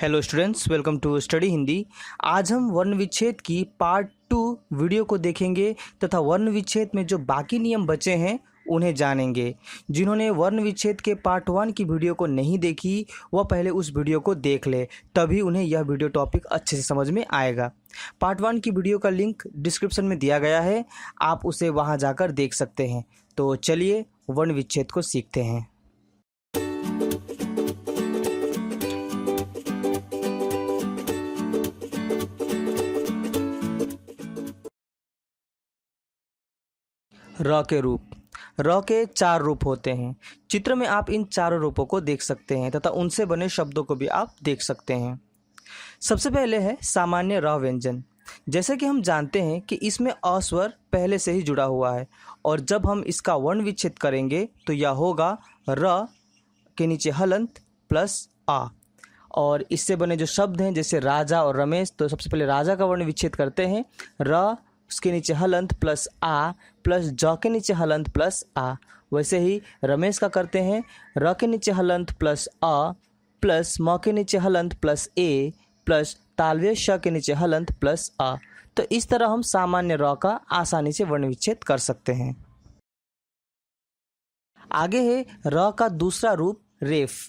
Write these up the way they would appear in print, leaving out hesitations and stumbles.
Hello students, welcome to study Hindi. आज हम वर्ण विच्छेद की पार्ट 2 वीडियो को देखेंगे तथा वर्ण विच्छेद में जो बाकी नियम बचे हैं उन्हें जानेंगे। जिन्होंने वर्ण विच्छेद के पार्ट 1 की वीडियो को नहीं देखी वह पहले उस वीडियो को देख ले, तभी उन्हें यह वीडियो टॉपिक अच्छे से समझ में आएगा। पार्ट 1 की वीडियो का लिंक डिस्क्रिप्शन में दिया गया है, आप उसे वहाँ जाकर देख सकते हैं। तो चलिए वर्ण विच्छेद को सीखते हैं। र के रूप। र के 4 रूप होते हैं। चित्र में आप इन चारों रूपों को देख सकते हैं तथा उनसे बने शब्दों को भी आप देख सकते हैं। सबसे पहले है सामान्य र व्यंजन। जैसे कि हम जानते हैं कि इसमें अ स्वर पहले से ही जुड़ा हुआ है और जब हम इसका वर्ण विच्छेद करेंगे तो यह होगा र के नीचे हलंत प्लस आ। और इससे बने जो शब्द हैं जैसे राजा और रमेश, तो सबसे पहले राजा का वर्ण विच्छेद करते हैं, र उसके नीचे हलंत प्लस आ प्लस ज के नीचे हलंत प्लस आ। वैसे ही रमेश का करते हैं, र के नीचे हलंत प्लस अ प्लस म के नीचे हलंत प्लस ए प्लस तालव्य श के नीचे हलंत प्लस अ। तो इस तरह हम सामान्य र का आसानी से वर्ण विच्छेद कर सकते हैं। आगे है र का दूसरा रूप रेफ।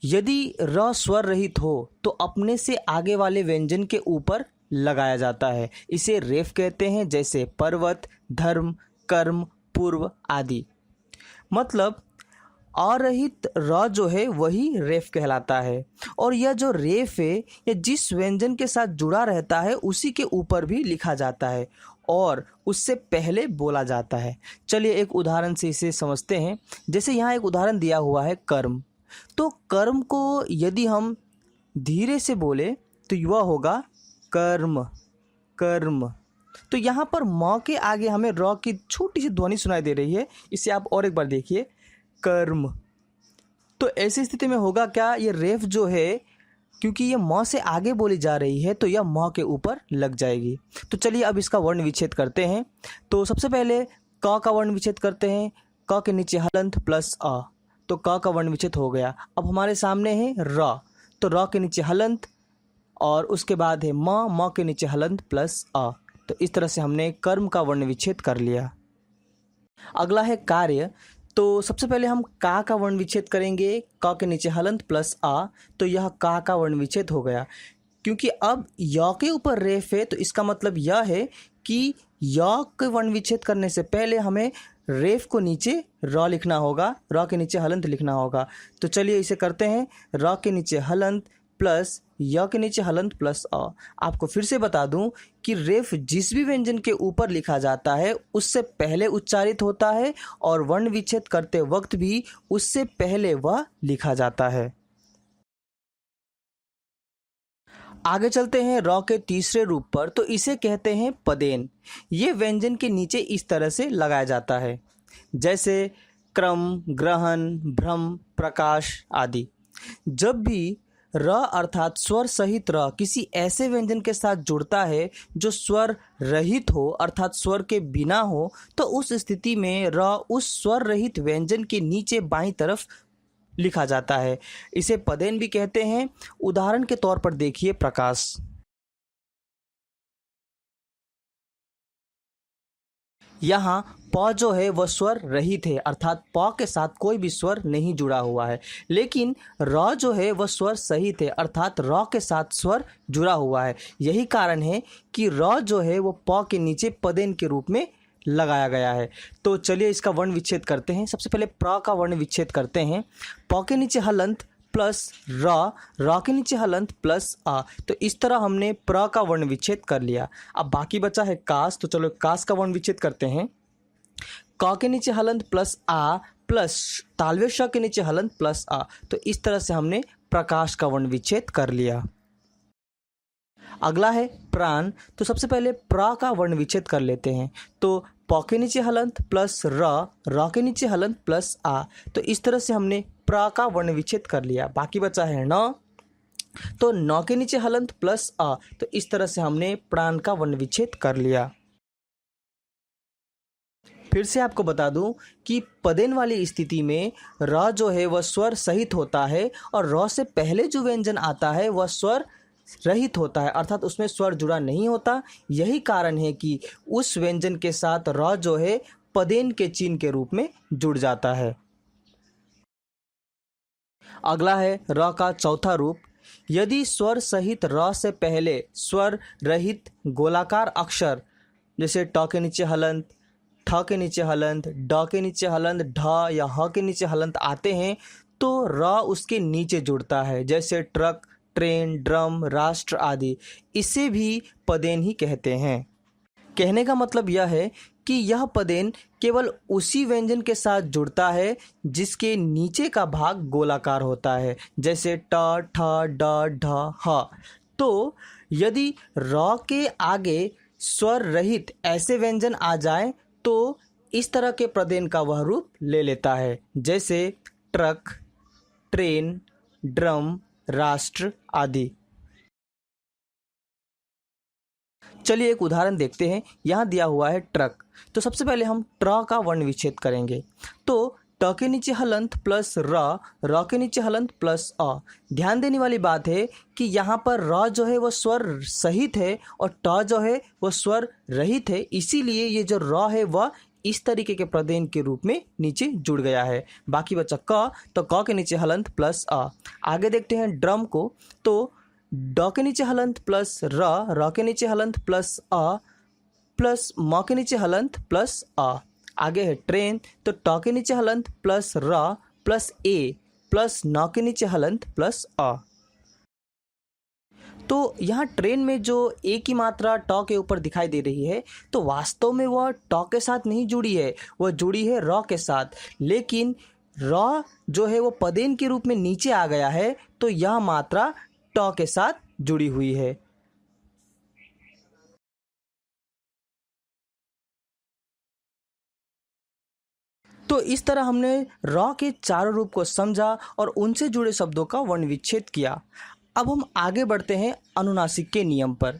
यदि र स्वर रहित हो तो अपने से आगे वाले व्यंजन के ऊपर लगाया जाता है, इसे रेफ कहते हैं। जैसे पर्वत, धर्म, कर्म, पूर्व आदि। मतलब अरहित र जो है वही रेफ कहलाता है और यह जो रेफ है यह जिस व्यंजन के साथ जुड़ा रहता है उसी के ऊपर भी लिखा जाता है और उससे पहले बोला जाता है। चलिए एक उदाहरण से इसे समझते हैं। जैसे यहाँ एक उदाहरण दिया हुआ है कर्म। तो कर्म को यदि हम धीरे से बोले तो वह होगा कर्म कर्म। तो यहाँ पर म के आगे हमें र की छोटी सी ध्वनि सुनाई दे रही है, इसे आप और एक बार देखिए, कर्म। तो ऐसी स्थिति में होगा क्या, ये रेफ जो है क्योंकि ये म से आगे बोली जा रही है तो यह म के ऊपर लग जाएगी। तो चलिए अब इसका वर्ण विच्छेद करते हैं। तो सबसे पहले क का वर्ण विच्छेद करते हैं। क के नीचे हलंत प्लस अ, तो क का वर्ण विच्छेद हो गया। अब हमारे सामने है र, तो र के नीचे हलंत और उसके बाद है म के नीचे हलंत प्लस अ। तो इस तरह से हमने कर्म का वर्ण विच्छेद कर लिया। अगला है कार्य। तो सबसे पहले हम का वर्ण विच्छेद करेंगे, क के नीचे हलंत प्लस आ, तो यह का वर्ण विच्छेद हो गया। क्योंकि अब य के ऊपर रेफ है तो इसका मतलब यह है कि य के वर्ण विच्छेद करने से पहले हमें रेफ को नीचे र लिखना होगा, र के नीचे हलंत लिखना होगा। तो चलिए इसे करते हैं, र के नीचे हलंत प्लस य के नीचे हलंत प्लस अ। आपको फिर से बता दूं कि रेफ जिस भी व्यंजन के ऊपर लिखा जाता है उससे पहले उच्चारित होता है और वर्ण विच्छेद करते वक्त भी उससे पहले वह लिखा जाता है। आगे चलते हैं र के तीसरे रूप पर। तो इसे कहते हैं पदेन। ये व्यंजन के नीचे इस तरह से लगाया जाता है, जैसे क्रम, ग्रहण, भ्रम, प्रकाश आदि। जब भी र अर्थात स्वर सहित र किसी ऐसे व्यंजन के साथ जुड़ता है जो स्वर रहित हो अर्थात स्वर के बिना हो, तो उस स्थिति में र उस स्वर रहित व्यंजन के नीचे बाईं तरफ लिखा जाता है। इसे पदेन भी कहते हैं। उदाहरण के तौर पर देखिए प्रकाश। यहाँ प जो है वह स्वर रहित है अर्थात प के साथ कोई भी स्वर नहीं जुड़ा हुआ है, लेकिन र जो है वह स्वर सहित है अर्थात र के साथ स्वर जुड़ा हुआ है। यही कारण है कि र जो है वह प के नीचे पदेन के रूप में लगाया गया है। तो चलिए इसका वर्ण विच्छेद करते हैं। सबसे पहले प्र का वर्ण विच्छेद करते हैं। प के नीचे हलंत प्लस र के नीचे हलंत प्लस आ। तो इस तरह हमने प्र का वर्ण विच्छेद कर लिया। अब बाकी बचा है कास। तो चलो कास का वर्ण विच्छेद करते हैं। क के नीचे हलंत प्लस आ प्लस तालव्य श के नीचे हलंत प्लस आ। तो इस तरह से हमने प्रकाश का वर्ण विच्छेद कर लिया। अगला है प्राण। तो सबसे पहले प्र का वर्ण विच्छेद कर लेते हैं। तो प के नीचे हलंत प्लस र के नीचे हलंत प्लस आ। तो इस तरह से हमने प्र का वर्ण विच्छेद कर लिया। बाकी बचा है न, तो न के नीचे हलंत प्लस अ। तो इस तरह से हमने प्राण का वर्ण विच्छेद कर लिया। फिर से आपको बता दूं कि पदेन वाली स्थिति में र जो है वह स्वर सहित होता है और र से पहले जो व्यंजन आता है वह स्वर रहित होता है, अर्थात उसमें स्वर जुड़ा नहीं होता। यही कारण है कि उस व्यंजन के साथ र जो है पदेन के चिन्ह के रूप में जुड़ जाता है। अगला है र का चौथा रूप। यदि स्वर सहित र से पहले स्वर रहित गोलाकार अक्षर जैसे ट के नीचे हलंत, ठ के नीचे हलंत, ड के नीचे हलंत, ढ या ह के नीचे हलंत आते हैं तो र उसके नीचे जुड़ता है, जैसे ट्रक, ट्रेन, ड्रम, राष्ट्र आदि। इसे भी पदेन ही कहते हैं। कहने का मतलब यह है कि यह पदेन केवल उसी व्यंजन के साथ जुड़ता है जिसके नीचे का भाग गोलाकार होता है, जैसे ट, ठ, ड, ढ, ह। तो यदि र के आगे स्वर रहित ऐसे व्यंजन आ जाए तो इस तरह के पदेन का वह रूप ले लेता है, जैसे ट्रक, ट्रेन, ड्रम, राष्ट्र आदि। चलिए एक उदाहरण देखते हैं। यहाँ दिया हुआ है ट्रक, तो सबसे पहले हम ट्र का वर्ण विच्छेद करेंगे। तो ट के नीचे हलंत प्लस र के नीचे हलंत प्लस अ। ध्यान देने वाली बात है कि यहाँ पर र जो है वह स्वर सहित है और ट जो है वह स्वर रहित है, इसीलिए ये जो र है वह इस तरीके के पदेन के रूप में नीचे जुड़ गया है। बाकी बचा क, तो क के नीचे हलंत प्लस अ। आगे देखते हैं ड्रम को, तो ड के नीचे हलंत प्लस र के नीचे हलंत प्लस अ प्लस म के नीचे हलंत प्लस अ। आगे है ट्रेन, तो ट के नीचे हलंत प्लस र प्लस ए प्लस न के नीचे हलंत प्लस अ। तो यहाँ ट्रेन में जो ए की मात्रा ट के ऊपर दिखाई दे रही है तो वास्तव में वह ट के साथ नहीं जुड़ी है, वह जुड़ी है र के साथ। लेकिन र जो है वो पदेन के रूप में नीचे आ गया है तो यह मात्रा ट के साथ जुड़ी हुई है। तो इस तरह हमने र के चारों रूप को समझा और उनसे जुड़े शब्दों का वर्ण विच्छेद किया। अब हम आगे बढ़ते हैं अनुनासिक के नियम पर।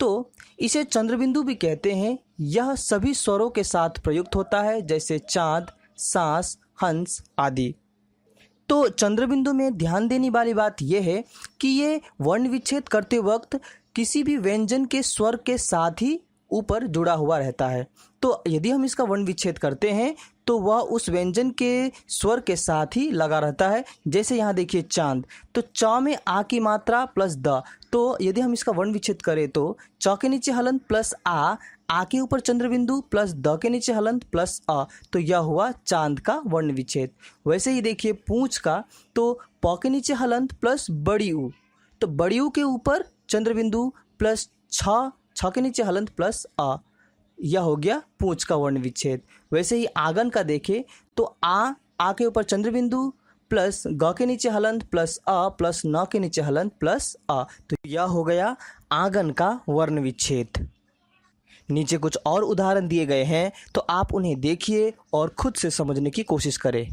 तो इसे चंद्रबिंदु भी कहते हैं। यह सभी स्वरों के साथ प्रयुक्त होता है, जैसे चांद, सांस, हंस आदि। तो चंद्रबिंदु में ध्यान देने वाली बात यह है कि ये वर्ण विच्छेद करते वक्त किसी भी व्यंजन के स्वर के साथ ही ऊपर जुड़ा हुआ रहता है। तो यदि हम इसका वर्ण विच्छेद करते हैं तो वह उस व्यंजन के स्वर के साथ ही लगा रहता है। जैसे यहाँ देखिए चांद, तो च में आ की मात्रा प्लस द, तो यदि हम इसका वर्ण विच्छेद करें तो च के नीचे हलंत प्लस आ के ऊपर चंद्रबिंदु प्लस द के नीचे हलंत प्लस अ, तो यह हुआ चांद का वर्ण विच्छेद। वैसे ही देखिए पूंछ का, तो प के नीचे हलंत प्लस बड़ी ऊ, तो बड़ी ऊ के ऊपर चंद्रबिंदु प्लस छ के नीचे हलंत प्लस अ, यह हो गया पूंछ का वर्ण विच्छेद। वैसे ही आगन का देखें तो आ के ऊपर चंद्रबिंदु प्लस ग के नीचे हलंत प्लस अ प्लस न के नीचे हलंत प्लस अ, तो यह हो गया आगन का वर्ण विच्छेद। नीचे कुछ और उदाहरण दिए गए हैं तो आप उन्हें देखिए और खुद से समझने की कोशिश करें।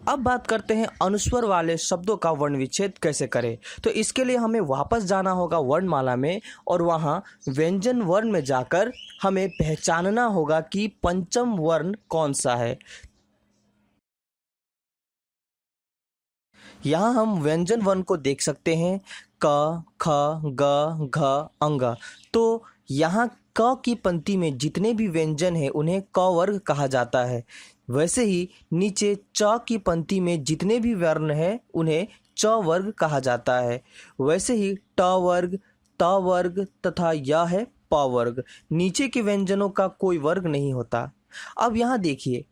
अब बात करते हैं अनुस्वर वाले शब्दों का वर्ण विच्छेद कैसे करें। तो इसके लिए हमें वापस जाना होगा वर्णमाला में और वहाँ व्यंजन वर्ण में जाकर हमें पहचानना होगा कि पंचम वर्ण कौन सा है। यहाँ हम व्यंजन वर्ण को देख सकते हैं, क, ख, ग, घ, अंग। तो यहाँ क की पंक्ति में जितने भी व्यंजन हैं उन्हें क वर्ग कहा जाता है। वैसे ही नीचे च की पंक्ति में जितने भी वर्ण हैं उन्हें च वर्ग कहा जाता है। वैसे ही ट वर्ग, त वर्ग तथा यह है प वर्ग। नीचे के व्यंजनों का कोई वर्ग नहीं होता। अब यहाँ देखिए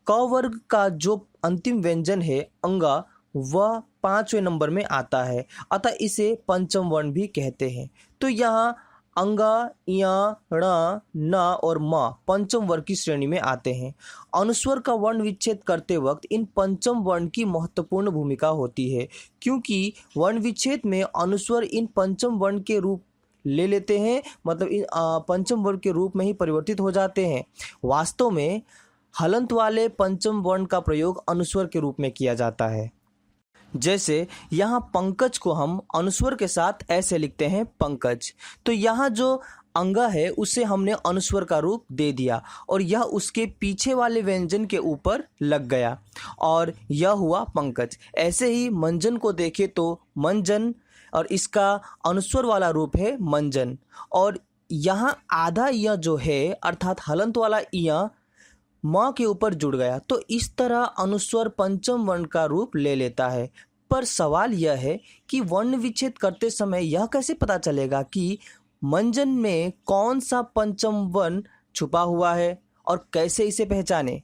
क वर्ग का जो अंतिम व्यंजन है अंगा, वह 5वें नंबर में आता है, अतः इसे पंचम वर्ण भी कहते हैं। तो यहाँ अंगा, य, ण, न और म पंचम वर्ग की श्रेणी में आते हैं। अनुस्वर का वर्ण विच्छेद करते वक्त इन पंचम वर्ण की महत्वपूर्ण भूमिका होती है, क्योंकि वर्ण विच्छेद में अनुस्वर इन पंचम वर्ण के रूप ले लेते हैं, मतलब इन पंचम वर्ण के रूप में ही परिवर्तित हो जाते हैं। वास्तव में हलंत वाले पंचम वर्ण का प्रयोग अनुस्वर के रूप में किया जाता है। जैसे यहाँ पंकज को हम अनुस्वर के साथ ऐसे लिखते हैं पंकज। तो यहाँ जो अंगा है उसे हमने अनुस्वर का रूप दे दिया और यह उसके पीछे वाले व्यंजन के ऊपर लग गया और यह हुआ पंकज। ऐसे ही मंजन को देखें तो मंजन और इसका अनुस्वर वाला रूप है मंजन और यहाँ आधा य जो है अर्थात हलंत वाला य माँ के ऊपर जुड़ गया। तो इस तरह अनुस्वर पंचम वर्ण का रूप ले लेता है। पर सवाल यह है कि वर्ण विच्छेद करते समय यह कैसे पता चलेगा कि मंजन में कौन सा पंचम वर्ण छुपा हुआ है और कैसे इसे पहचाने।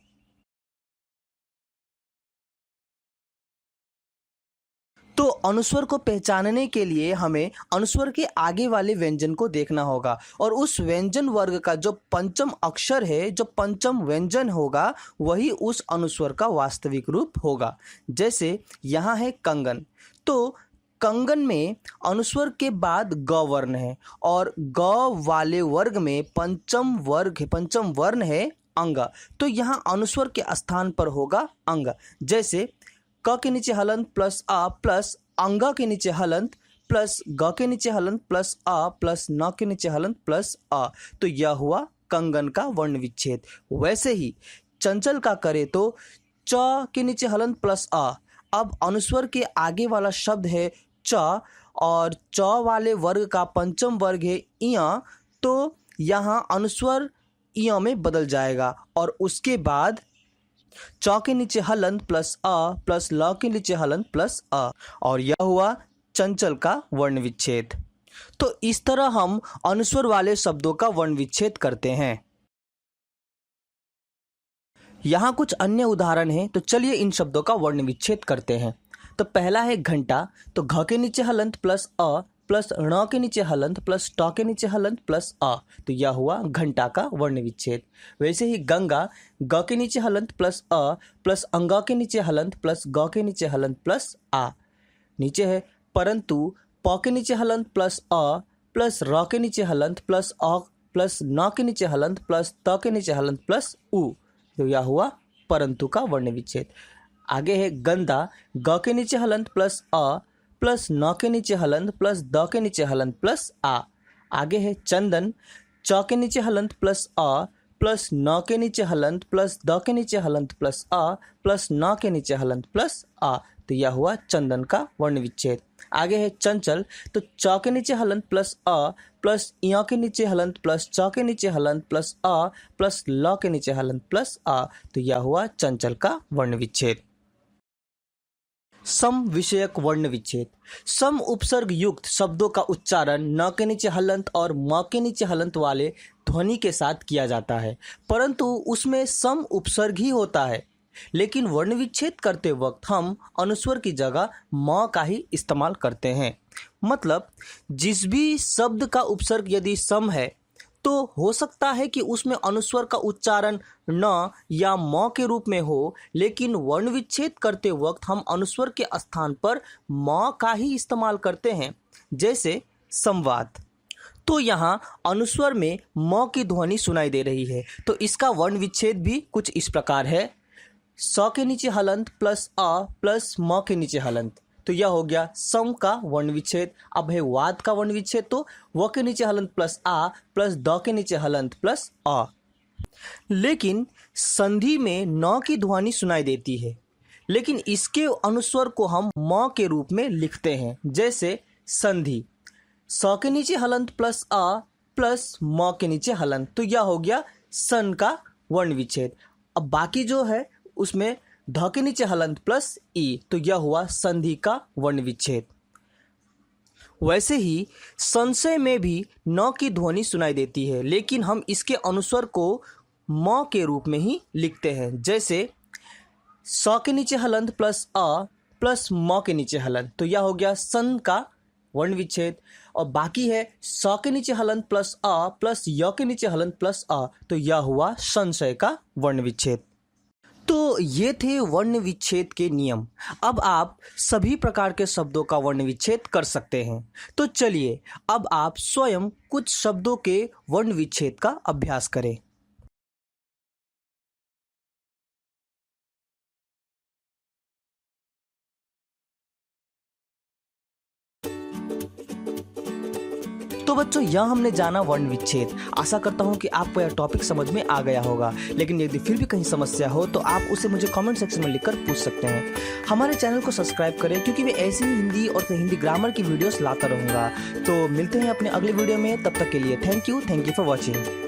तो अनुस्वर को पहचानने के लिए हमें अनुस्वर के आगे वाले व्यंजन को देखना होगा और उस व्यंजन वर्ग का जो पंचम अक्षर है, जो पंचम व्यंजन होगा, वही उस अनुस्वर का वास्तविक रूप होगा। जैसे यहाँ है कंगन, तो कंगन में अनुस्वर के बाद ग वर्ण है और ग वाले वर्ग में पंचम वर्ण है अंग। तो यहाँ अनुस्वर के स्थान पर होगा अंग। जैसे क के नीचे हलंत प्लस आ प्लस अंगा के नीचे हलंत प्लस ग के नीचे हलंत प्लस आ प्लस न के नीचे हलंत प्लस आ। तो यह हुआ कंगन का वर्ण विच्छेद। वैसे ही चंचल का करे तो च के नीचे हलंत प्लस आ। अब अनुस्वर के आगे वाला शब्द है च और च वाले वर्ग का पंचम वर्ग है इया, तो यहाँ अनुस्वर इया में बदल जाएगा और उसके बाद च के नीचे हलंत प्लस आ प्लस ल के नीचे हलंत प्लस आ और यह हुआ चंचल का वर्ण विच्छेद। तो इस तरह हम अनुस्वर वाले शब्दों का वर्ण विच्छेद करते हैं। यहाँ कुछ अन्य उदाहरण हैं, तो चलिए इन शब्दों का वर्ण विच्छेद करते हैं। तो पहला है घंटा, तो घ के नीचे हलंत प्लस अ प्लस ण के नीचे हलंत प्लस ट के नीचे हलंत प्लस आ। तो यह हुआ घंटा का वर्ण विच्छेद। वैसे ही गंगा, ग के नीचे हलंत प्लस अ प्लस अंगा के नीचे हलंत प्लस ग के नीचे हलंत प्लस आ। नीचे है परंतु, प के नीचे हलंत प्लस अ प्लस र के नीचे हलंत प्लस अ प्लस न के नीचे हलंत प्लस त के नीचे हलंत प्लस उ। तो यह हुआ परंतु का वर्ण विच्छेद। आगे है गंदा, ग के नीचे हलंत प्लस अ प्लस न के नीचे हलंत प्लस द के नीचे हलंत प्लस आ। आगे है चंदन, च के नीचे हलंत प्लस अ प्लस न के नीचे हलंत प्लस द के नीचे हलंत प्लस आ प्लस न के नीचे हलंत प्लस आ। तो यह हुआ चंदन का वर्ण विच्छेद। आगे है चंचल, तो च के नीचे हलंत प्लस अ प्लस य के नीचे हलंत प्लस च के नीचे हलंत प्लस अ प्लस ल के नीचे हलंत प्लस आ। तो यह हुआ चंचल का वर्ण विच्छेद। सम विषयक वर्ण विच्छेद। सम उपसर्ग युक्त शब्दों का उच्चारण न के नीचे हलंत और म के नीचे हलंत वाले ध्वनि के साथ किया जाता है, परंतु उसमें सम उपसर्ग ही होता है। लेकिन वर्ण विच्छेद करते वक्त हम अनुस्वर की जगह म का ही इस्तेमाल करते हैं। मतलब जिस भी शब्द का उपसर्ग यदि सम है तो हो सकता है कि उसमें अनुस्वर का उच्चारण न या म के रूप में हो, लेकिन वर्ण विच्छेद करते वक्त हम अनुस्वर के स्थान पर म का ही इस्तेमाल करते हैं। जैसे संवाद, तो यहाँ अनुस्वर में म की ध्वनि सुनाई दे रही है, तो इसका वर्ण विच्छेद भी कुछ इस प्रकार है। स के नीचे हलंत प्लस अ प्लस म के नीचे हलंत। तो यह हो गया सम का वर्ण विच्छेद। अब है वाद का वर्ण विच्छेद, तो व के नीचे हलंत प्लस आ प्लस द के नीचे हलंत प्लस अ। लेकिन संधि में न की ध्वनि सुनाई देती है, लेकिन इसके अनुस्वर को हम म के रूप में लिखते हैं। जैसे संधि स के नीचे हलंत प्लस अ प्लस म के नीचे हलंत। तो यह हो गया सन का वर्ण विच्छेद। अब बाकी जो है उसमें ध के नीचे हलंत प्लस ई, तो यह हुआ संधि का वर्ण विच्छेद। वैसे ही संशय में भी न की ध्वनि सुनाई देती है, लेकिन हम इसके अनुस्वर को म के रूप में ही लिखते हैं। जैसे स के नीचे हलंत प्लस अ प्लस म के नीचे हलंत। तो यह हो गया सन का वर्ण विच्छेद। और बाकी है स के नीचे हलंत प्लस अ प्लस य के नीचे हलंत प्लस अ। तो यह हुआ संशय का वर्ण विच्छेद। तो ये थे वर्ण विच्छेद के नियम। अब आप सभी प्रकार के शब्दों का वर्ण विच्छेद कर सकते हैं। तो चलिए अब आप स्वयं कुछ शब्दों के वर्ण विच्छेद का अभ्यास करें। तो बच्चों यहाँ हमने जाना वर्ण विच्छेद। आशा करता हूँ कि आपको यह टॉपिक समझ में आ गया होगा, लेकिन यदि फिर भी कहीं समस्या हो तो आप उसे मुझे कमेंट सेक्शन में लिखकर पूछ सकते हैं। हमारे चैनल को सब्सक्राइब करें क्योंकि मैं ऐसी ही हिंदी और हिंदी ग्रामर की वीडियोस लाता रहूँगा। तो मिलते हैं अपने अगले वीडियो में, तब तक के लिए थैंक यू फॉर वॉचिंग।